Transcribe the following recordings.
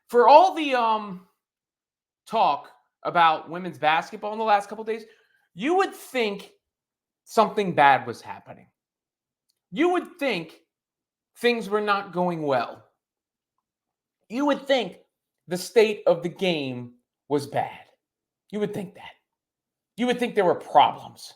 For all the talk about women's basketball in the last couple of days, you would think something bad was happening. You would think things were not going well. You would think the state of the game was bad. You would think that. You would think there were problems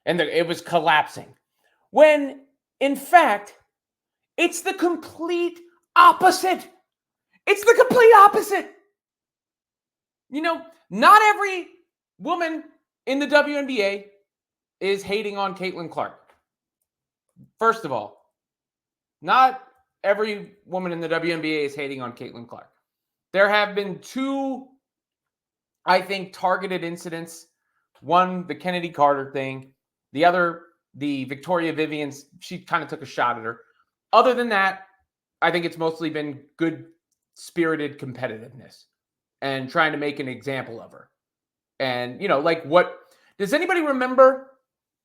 and that it was collapsing. When, in fact, it's the complete opposite. It's the complete opposite. Not every woman in the WNBA is hating on Caitlin Clark. First of all, not every woman in the WNBA is hating on Caitlin Clark. There have been two, I think, targeted incidents. One, the Kennedy Carter thing. The other, the Victoria Vivian's, she kind of took a shot at her. Other than that, I think it's mostly been good-spirited competitiveness and trying to make an example of her. And, does anybody remember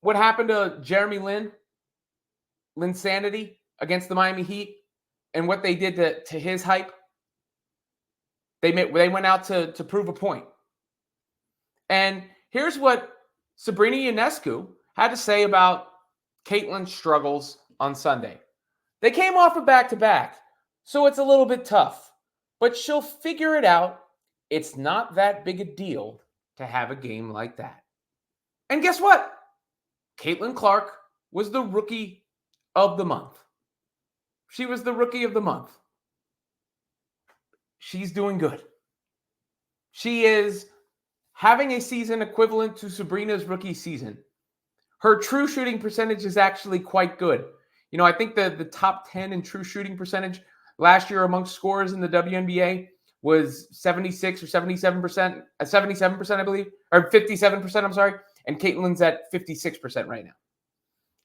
what happened to Jeremy Linsanity against the Miami Heat and what they did to his hype? They went out to prove a point. And here's what Sabrina Ionescu had to say about Caitlin's struggles on Sunday. They came off a back-to-back, so it's a little bit tough. But she'll figure it out. It's not that big a deal to have a game like that. And guess what? Caitlin Clark was the Rookie of the Month. She was the Rookie of the Month. She's doing good. She is having a season equivalent to Sabrina's rookie season. Her true shooting percentage is actually quite good. I think the top 10 in true shooting percentage last year amongst scorers in the WNBA was 76 or 77%, 77%, I believe, or 57%, I'm sorry. And Caitlin's at 56% right now.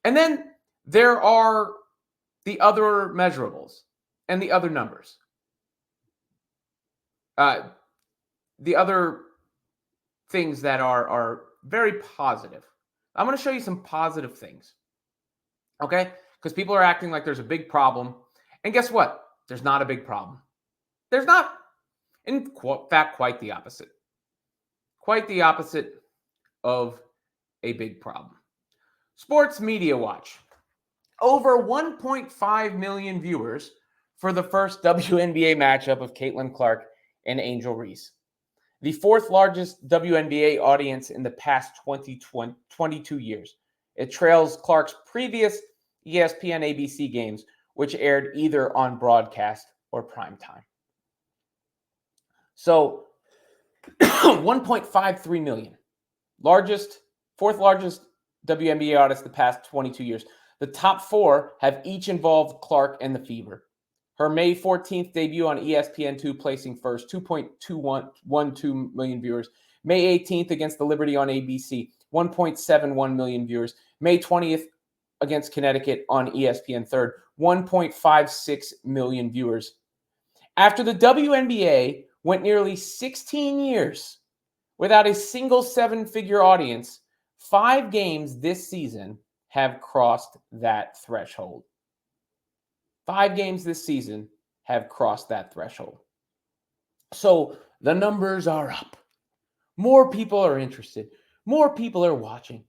And then there are the other measurables and the other numbers. The other things that are very positive. I'm going to show you some positive things. Okay? Because people are acting like there's a big problem. And guess what? There's not a big problem. There's not. In fact, quite the opposite. Quite the opposite of a big problem. Sports Media Watch. Over 1.5 million viewers for the first WNBA matchup of Caitlin Clark and Angel Reese. The fourth largest WNBA audience in the past 22 years. It trails Clark's previous ESPN ABC games, which aired either on broadcast or primetime. So 1.53 million. Fourth largest WNBA audience the past 22 years. The top four have each involved Clark and the Fever. Her May 14th debut on ESPN2 placing first, 2.12 million viewers. May 18th against the Liberty on ABC, 1.71 million viewers. May 20th against Connecticut on ESPN third, 1.56 million viewers. After the WNBA went nearly 16 years without a single seven-figure audience, 5 games this season have crossed that threshold. 5 games this season have crossed that threshold. So the numbers are up. More people are interested. More people are watching.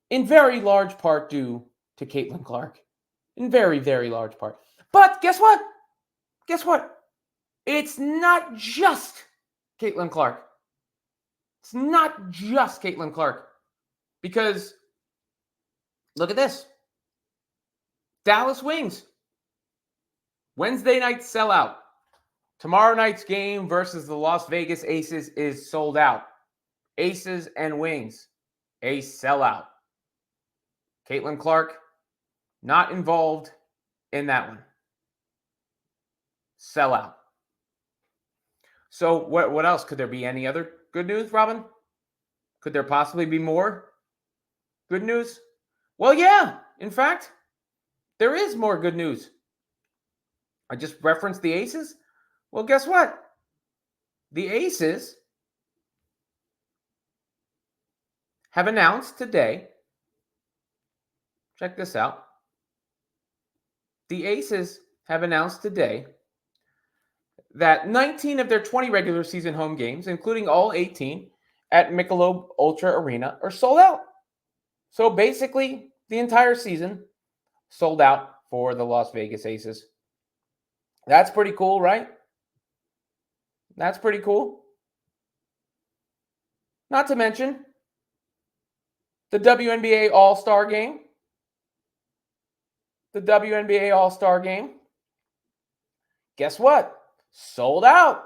In very large part due to Caitlin Clark. In very, very large part. But guess what? Guess what? It's not just Caitlin Clark. It's not just Caitlin Clark. Because look at this. Dallas Wings. Wednesday night sellout. Tomorrow night's game versus the Las Vegas Aces is sold out. Aces and Wings, a sellout. Caitlin Clark, not involved in that one. Sellout. So what else? Could there be any other good news, Robin? Could there possibly be more good news? Well, yeah. In fact, there is more good news. I just referenced the Aces. Well, guess what? The Aces have announced today, check this out. The Aces have announced today that 19 of their 20 regular season home games, including all 18 at Michelob Ultra Arena, are sold out. So basically, the entire season sold out for the Las Vegas Aces. That's pretty cool, right? That's pretty cool. Not to mention the WNBA All-Star Game. The WNBA All-Star Game. Guess what? Sold out.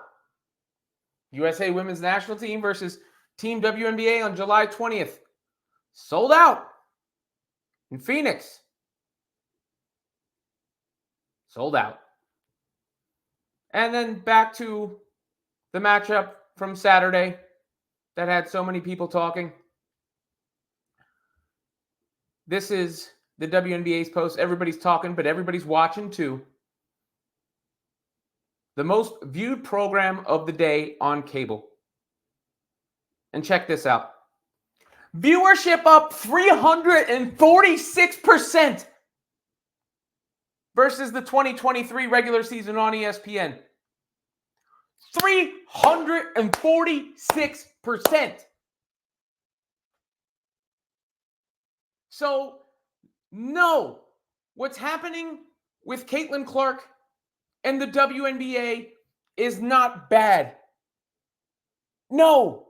USA Women's National Team versus Team WNBA on July 20th. Sold out. In Phoenix. Sold out. And then back to the matchup from Saturday that had so many people talking. This is the WNBA's post. Everybody's talking, but everybody's watching too. The most viewed program of the day on cable. And check this out. Viewership up 346% versus the 2023 regular season on ESPN. 346%. So, no, what's happening with Caitlin Clark and the WNBA is not bad. No,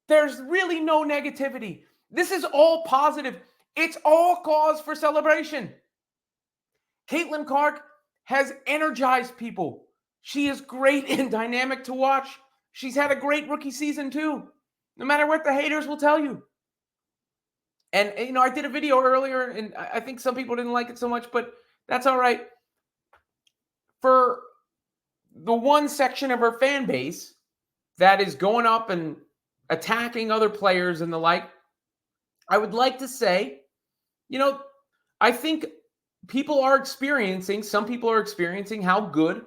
there's really no negativity. This is all positive. It's all cause for celebration. Caitlin Clark has energized people. She is great and dynamic to watch. She's had a great rookie season too, no matter what the haters will tell you. And, I did a video earlier, and I think some people didn't like it so much, but that's all right. For the one section of her fan base that is going up and attacking other players and the like, I would like to say, I think some people are experiencing how good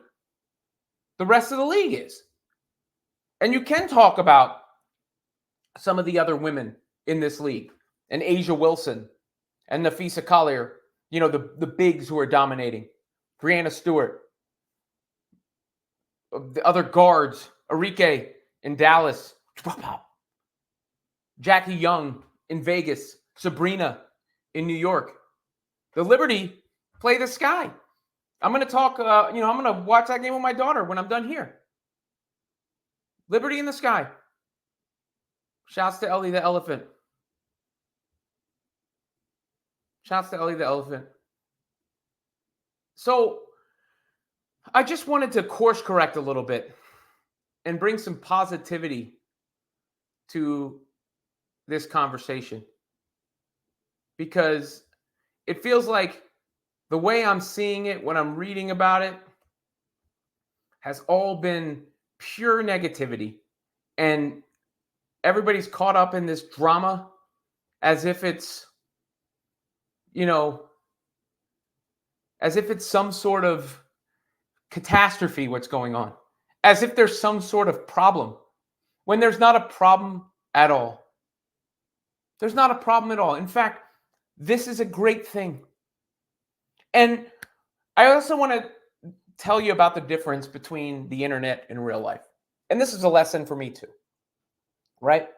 the rest of the league is. And you can talk about some of the other women in this league, and Asia Wilson and Nafisa Collier, the bigs who are dominating, Brianna Stewart, the other guards, Arike in Dallas, Jackie Young in Vegas, Sabrina in New York. The Liberty play the Sky. I'm going to talk, I'm going to watch that game with my daughter when I'm done here. Liberty in the Sky. Shouts to Ellie the Elephant. Shouts to Ellie the Elephant. So, I just wanted to course correct a little bit and bring some positivity to this conversation, because it feels like the way I'm seeing it when I'm reading about it has all been pure negativity, and everybody's caught up in this drama as if it's, as if it's some sort of catastrophe what's going on, as if there's some sort of problem, when there's not a problem at all. There's not a problem at all. In fact, this is a great thing. And I also want to tell you about the difference between the internet and real life. And this is a lesson for me too, right?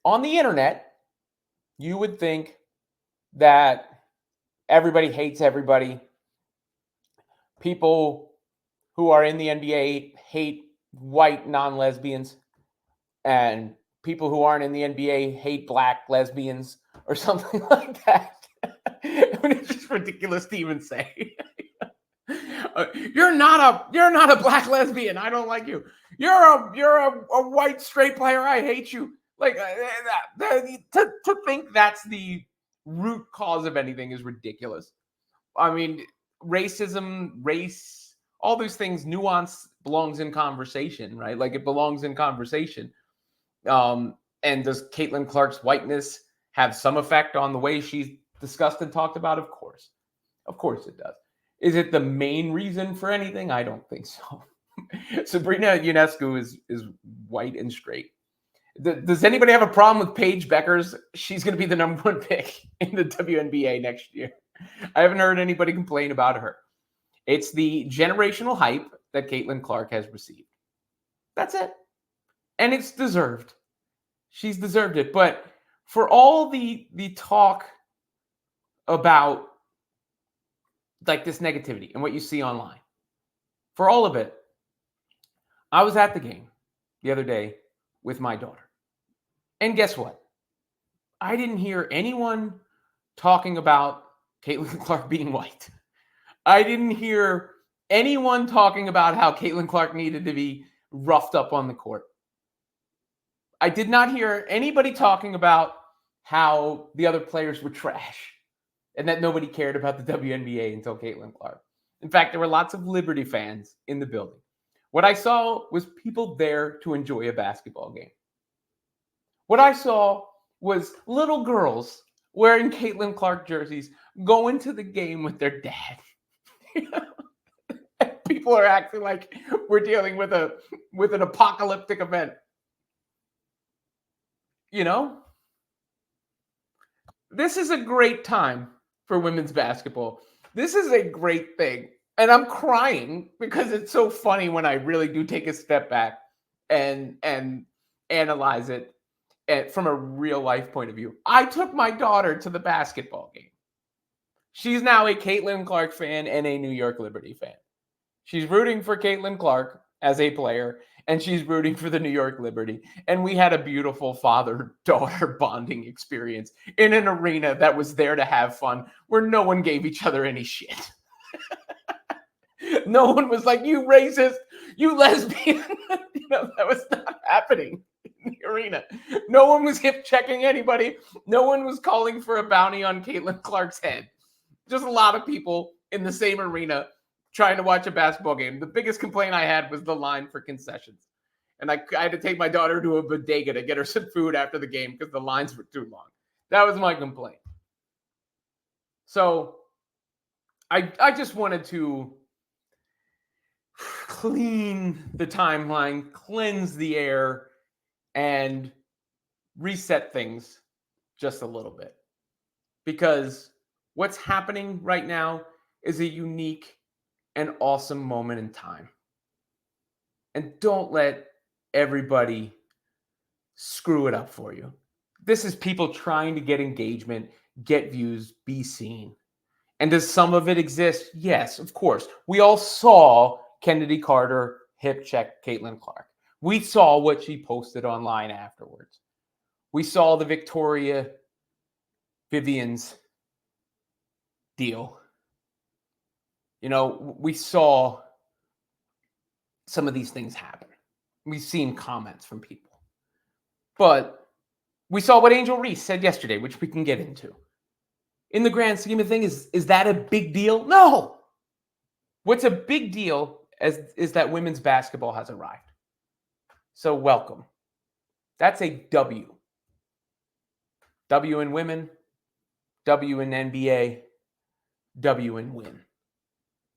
On the internet, you would think that everybody hates everybody. People who are in the NBA hate white non-lesbians, and people who aren't in the NBA hate black lesbians or something like that. I mean, it's just ridiculous to even say. You're not a black lesbian. I don't like you. You're a white straight player. I hate you. Like to think that's the root cause of anything is ridiculous. I mean, racism, race, all these things, nuance belongs in conversation, right? Like it belongs in conversation. And does Caitlin Clark's whiteness have some effect on the way she's discussed and talked about? Of course it does. Is it the main reason for anything? I don't think so. Sabrina Ionescu is white and straight. Does anybody have a problem with Paige Beckers? She's going to be the number one pick in the WNBA next year. I haven't heard anybody complain about her. It's the generational hype that Caitlin Clark has received. That's it. And it's deserved. She's deserved it. But for all the talk about like this negativity and what you see online, for all of it, I was at the game the other day with my daughter. And guess what? I didn't hear anyone talking about Caitlin Clark being white. I didn't hear anyone talking about how Caitlin Clark needed to be roughed up on the court. I did not hear anybody talking about how the other players were trash and that nobody cared about the WNBA until Caitlin Clark. In fact, there were lots of Liberty fans in the building. What I saw was people there to enjoy a basketball game. What I saw was little girls wearing Caitlin Clark jerseys going to the game with their dad. People are acting like we're dealing with an apocalyptic event. You know, this is a great time for women's basketball. This is a great thing. And I'm crying because it's so funny when I really do take a step back and analyze it from a real life point of view. I took my daughter to the basketball game. She's now a Caitlin Clark fan and a New York Liberty fan. She's rooting for Caitlin Clark as a player, and she's rooting for the New York Liberty. And we had a beautiful father-daughter bonding experience in an arena that was there to have fun, where no one gave each other any shit. No one was like, you racist, you lesbian. That was not happening in the arena. No one was hip checking anybody. No one was calling for a bounty on Caitlin Clark's head. Just a lot of people in the same arena trying to watch a basketball game. The biggest complaint I had was the line for concessions. And I had to take my daughter to a bodega to get her some food after the game because the lines were too long. That was my complaint. So I just wanted to clean the timeline, cleanse the air, and reset things just a little bit. Because what's happening right now is a unique and awesome moment in time. And don't let everybody screw it up for you. This is people trying to get engagement, get views, be seen. And does some of it exist? Yes, of course. We all saw Kennedy Carter hip check Caitlin Clark. We saw what she posted online afterwards. We saw the Victoria Vivian's deal. We saw some of these things happen. We've seen comments from people. But we saw what Angel Reese said yesterday, which we can get into. In the grand scheme of things, is that a big deal? No. What's a big deal is that women's basketball has arrived. So welcome. That's a W. W in women, W in NBA, W in win.